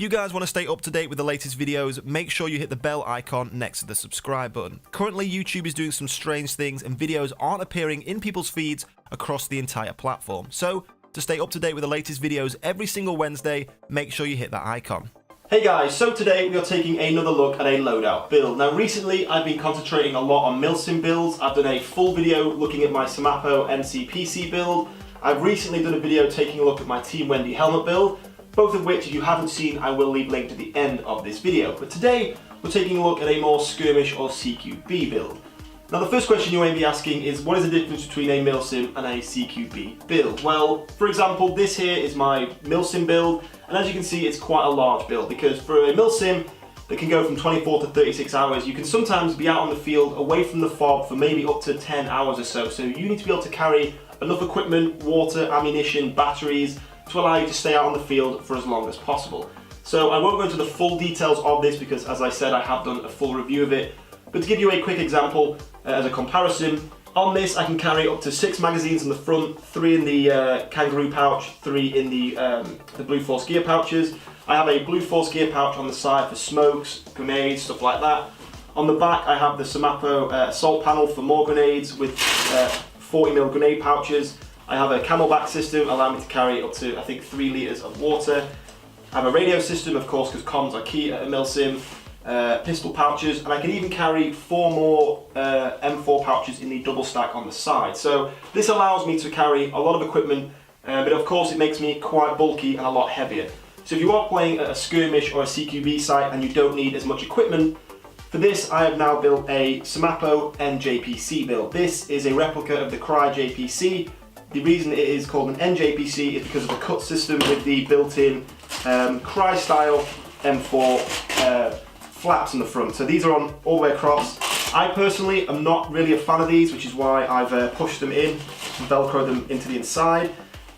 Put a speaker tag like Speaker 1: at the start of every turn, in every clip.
Speaker 1: If you guys want to stay up to date with the latest videos, make sure you hit the bell icon next to the subscribe button. Currently, YouTube is doing some strange things and videos aren't appearing in people's feeds across the entire platform. So, to stay up to date with the latest videos every single Wednesday, make sure you hit that icon.
Speaker 2: Hey guys, so today we are taking another look at a loadout build. Now recently I've been concentrating a lot on Milsim builds. I've done a full video looking at my SEMAPO NCPC build. I've recently done a video taking a look at my Team Wendy helmet build, both of which if you haven't seen I will leave linked at the end of this video. But today we're taking a look at a more Skirmish or CQB build. Now the first question you may be asking is what is the difference between a Milsim and a CQB build? Well, for example, this here is my Milsim build, and as you can see it's quite a large build because for a Milsim that can go from 24 to 36 hours, you can sometimes be out on the field away from the fob for maybe up to 10 hours or so. So you need to be able to carry enough equipment, water, ammunition, batteries to allow you to stay out on the field for as long as possible. So I won't go into the full details of this because as I said I have done a full review of it. But to give you a quick example, as a comparison, on this I can carry up to 6 magazines in the front, 3 in the kangaroo pouch, 3 in the Blue Force gear pouches. I have a Blue Force gear pouch on the side for smokes, grenades, stuff like that. On the back I have the SEMAPO assault panel for more grenades with 40mm grenade pouches. I have a camelback system allowing me to carry up to I think 3 litres of water. I have a radio system of course because comms are key at a Milsim. Pistol pouches, and I can even carry 4 more M4 pouches in the double stack on the side. So this allows me to carry a lot of equipment, but of course it makes me quite bulky and a lot heavier. So if you are playing at a skirmish or a CQB site and you don't need as much equipment, for this I have now built a SEMAPO NJPC build. This is a replica of the Cry JPC. The reason it is called an NJPC is because of the cut system with the built-in Cry style M4 flaps in the front. So these are on all the way across. I personally am not really a fan of these, which is why I've pushed them in and velcroed them into the inside.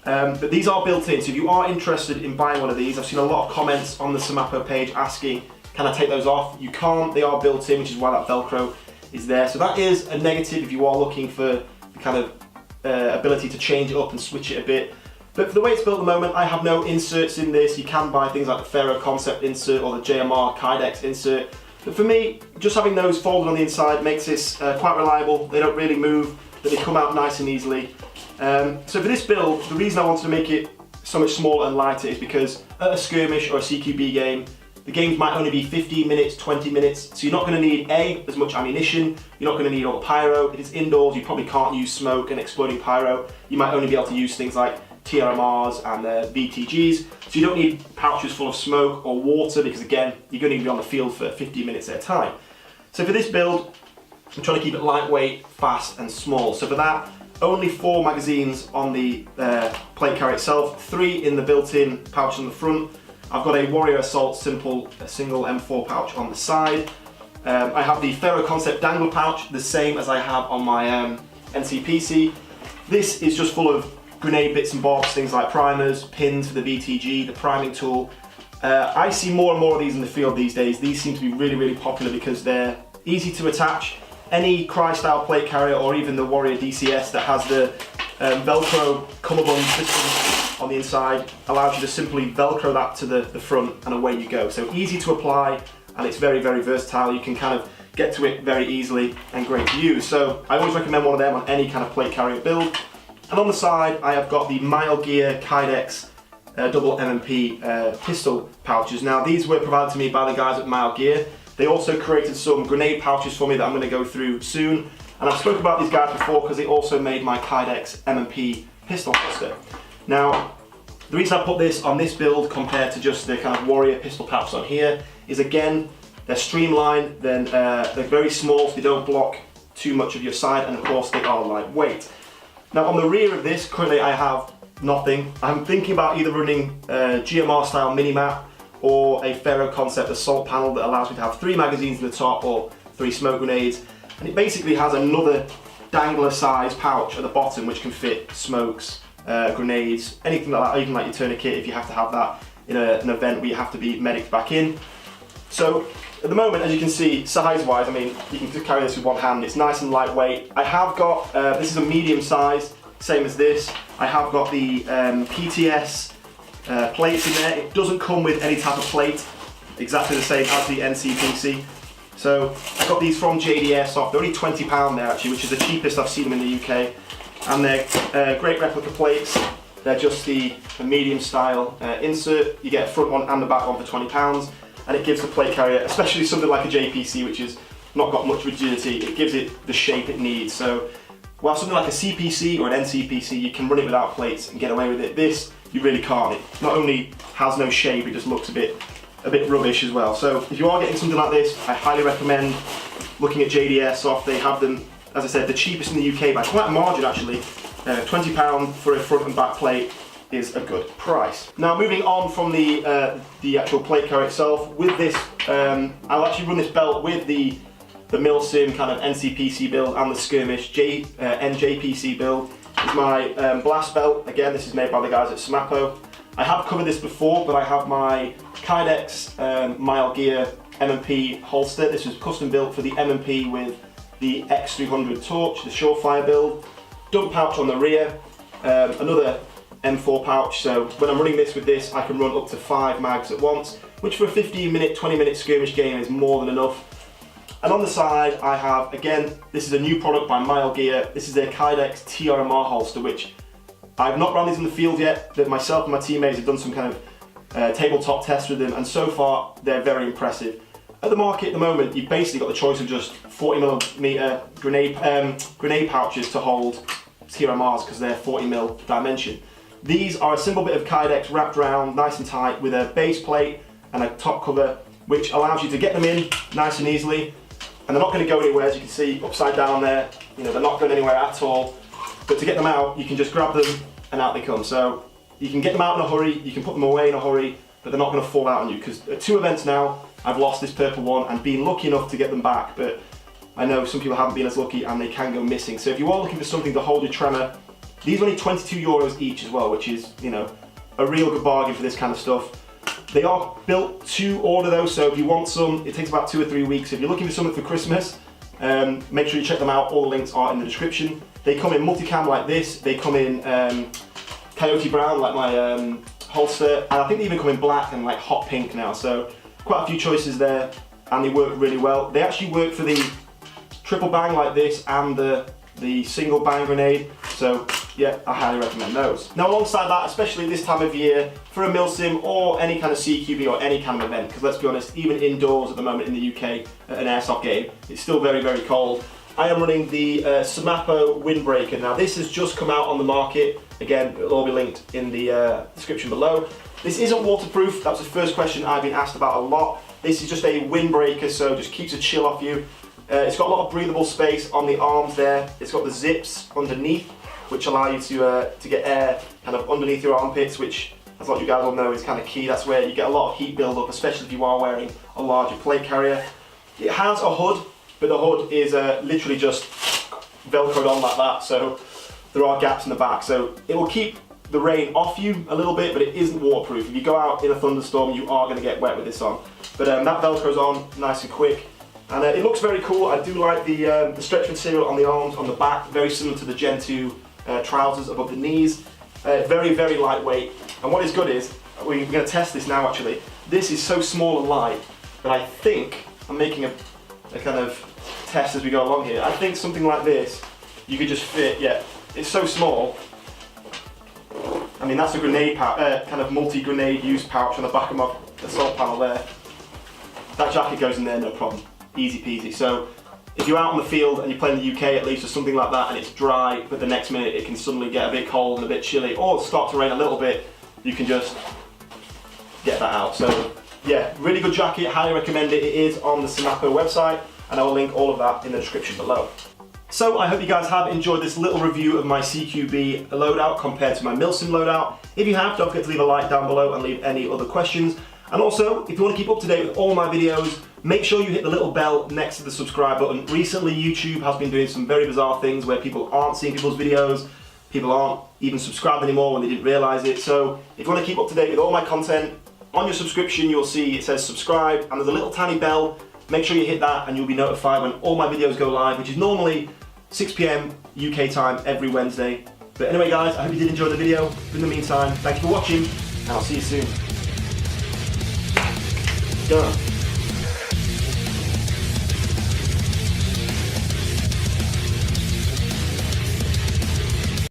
Speaker 2: But these are built in, so if you are interested in buying one of these, I've seen a lot of comments on the SEMAPO page asking, can I take those off? You can't, they are built in, which is why that velcro is there. So that is a negative if you are looking for the kind of ability to change it up and switch it a bit. But for the way it's built at the moment, I have no inserts in this. You can buy things like the Ferro Concept insert or the JMR Kydex insert. But for me, just having those folded on the inside makes this quite reliable. They don't really move, but they come out nice and easily. So for this build, the reason I wanted to make it so much smaller and lighter is because at a skirmish or a CQB game, the games might only be 15 minutes, 20 minutes, so you're not going to need as much ammunition, you're not going to need all the pyro. If it's indoors, you probably can't use smoke and exploding pyro. You might only be able to use things like TRMRs and VTGs, so you don't need pouches full of smoke or water because again, you're going to be on the field for 15 minutes at a time. So for this build, I'm trying to keep it lightweight, fast and small. So for that, only 4 magazines on the plate carrier itself, 3 in the built-in pouch on the front. I've got a Warrior Assault single M4 pouch on the side. I have the Ferro Concept dangler pouch, the same as I have on my NCPC. This is just full of grenade bits and bobs, things like primers, pins for the VTG, the priming tool. I see more and more of these in the field these days. These seem to be really, really popular because they're easy to attach. Any Cry style plate carrier or even the Warrior DCS that has the Velcro cummerbund system on the inside allows you to simply Velcro that to the front and away you go. So easy to apply and it's very, very versatile. You can kind of get to it very easily and great to use. So I always recommend one of them on any kind of plate carrier build. And on the side, I have got the Mile Gear Kydex double M&P pistol pouches. Now these were provided to me by the guys at Mile Gear. They also created some grenade pouches for me that I'm going to go through soon. And I've spoken about these guys before because they also made my Kydex M&P pistol holster. Now, the reason I put this on this build compared to just the kind of Warrior pistol pouches on here is again, they're streamlined, then they're very small so they don't block too much of your side, and of course they are lightweight. Now on the rear of this, currently I have nothing. I'm thinking about either running a GMR style mini-map or a Ferro Concept assault panel that allows me to have 3 magazines in the top or 3 smoke grenades. And it basically has another dangler size pouch at the bottom which can fit smokes, grenades, anything like that, even like your tourniquet if you have to have that in an event where you have to be medicked back in. So at the moment, as you can see, size-wise, I mean, you can just carry this with one hand. It's nice and lightweight. I have got, this is a medium size, same as this. I have got the PTS plates in there. It doesn't come with any type of plate, exactly the same as the NCPC. So I got these from JD Airsoft. They're only £20 there actually, which is the cheapest I've seen them in the UK. And they're great replica plates. They're just the medium style insert. You get a front one and the back one for £20, and it gives the plate carrier, especially something like a JPC, which has not got much rigidity, it gives it the shape it needs. So while something like a CPC or an NCPC, you can run it without plates and get away with it, this you really can't. It not only has no shape, it just looks a bit rubbish as well. So if you are getting something like this, I highly recommend looking at JD Airsoft. They have them, as I said, the cheapest in the UK by quite a margin actually. £20 for a front and back plate is a good price. Now moving on from the actual plate carrier itself, with this, I'll actually run this belt with the Milsim kind of NCPC build and the Skirmish NJPC build. It's my blast belt. Again, this is made by the guys at SEMAPO. I have covered this before, but I have my Kydex Mile Gear M&P holster. This was custom built for the M&P with the X300 torch, the Surefire build. Dump pouch on the rear, another M4 pouch, so when I'm running this with this, I can run up to 5 mags at once, which for a 15-minute, 20-minute skirmish game is more than enough. And on the side, I have, again, this is a new product by Mile Gear. This is their Kydex TRMR holster, which I've not run these in the field yet, but myself and my teammates have done some kind of tabletop tests with them, and so far, they're very impressive. At the market at the moment, you've basically got the choice of just 40mm grenade pouches to hold TRMRs because they're 40mm dimension. These are a simple bit of Kydex wrapped around nice and tight with a base plate and a top cover, which allows you to get them in nice and easily, and they're not going to go anywhere, as you can see upside down there. You know, they're not going anywhere at all, but to get them out you can just grab them and out they come. So you can get them out in a hurry, you can put them away in a hurry, but they're not going to fall out on you, because at 2 events now I've lost this purple one and been lucky enough to get them back, but I know some people haven't been as lucky and they can go missing. So if you are looking for something to hold your tremor, these are only €22 each as well, which is, you know, a real good bargain for this kind of stuff. They are built to order though, so if you want some, it takes about 2 or 3 weeks. If you're looking for something for Christmas, make sure you check them out. All the links are in the description. They come in multicam like this, they come in coyote brown like my holster, and I think they even come in black and like hot pink now, so quite a few choices there, and they work really well. They actually work for the triple bang like this and the single bang grenade, so yeah, I highly recommend those. Now alongside that, especially this time of year, for a Milsim or any kind of CQB or any kind of event, because let's be honest, even indoors at the moment in the UK at an airsoft game, it's still very, very cold. I am running the SEMAPO Windbreaker. Now this has just come out on the market. Again, it'll all be linked in the description below. This isn't waterproof. That's the first question I've been asked about a lot. This is just a windbreaker, so just keeps a chill off you. It's got a lot of breathable space on the arms there. It's got the zips underneath, which allow you to get air kind of underneath your armpits, which, as a lot of you guys all know, is kind of key. That's where you get a lot of heat build up, especially if you are wearing a larger plate carrier. It has a hood, but the hood is literally just velcroed on like that, so there are gaps in the back. So it will keep the rain off you a little bit, but it isn't waterproof. If you go out in a thunderstorm, you are going to get wet with this on. But that velcro's on nice and quick. And it looks very cool. I do like the stretch material on the arms, on the back, very similar to the Gen 2 trousers above the knees. Very, very lightweight. And what is good is, we're going to test this now actually, this is so small and light that I think, I'm making a kind of test as we go along here, I think something like this, you could just fit, yeah, it's so small. I mean, that's a grenade pouch, kind of multi-grenade use pouch on the back of my assault panel there. That jacket goes in there, no problem. Easy peasy. So if you're out on the field and you're playing in the UK at least or something like that and it's dry, but the next minute it can suddenly get a bit cold and a bit chilly, or start to rain a little bit, you can just get that out. So yeah, really good jacket, highly recommend it. It is on the SEMAPO website, and I will link all of that in the description below. So I hope you guys have enjoyed this little review of my CQB loadout compared to my Milsim loadout. If you have, don't forget to leave a like down below and leave any other questions. And also, if you want to keep up to date with all my videos, make sure you hit the little bell next to the subscribe button. Recently, YouTube has been doing some very bizarre things where people aren't seeing people's videos, people aren't even subscribed anymore when they didn't realise it. So if you want to keep up to date with all my content, on your subscription you'll see it says subscribe, and there's a little tiny bell. Make sure you hit that and you'll be notified when all my videos go live, which is normally 6 PM UK time every Wednesday. But anyway guys, I hope you did enjoy the video. In the meantime, thank you for watching. and I'll see you soon. Go.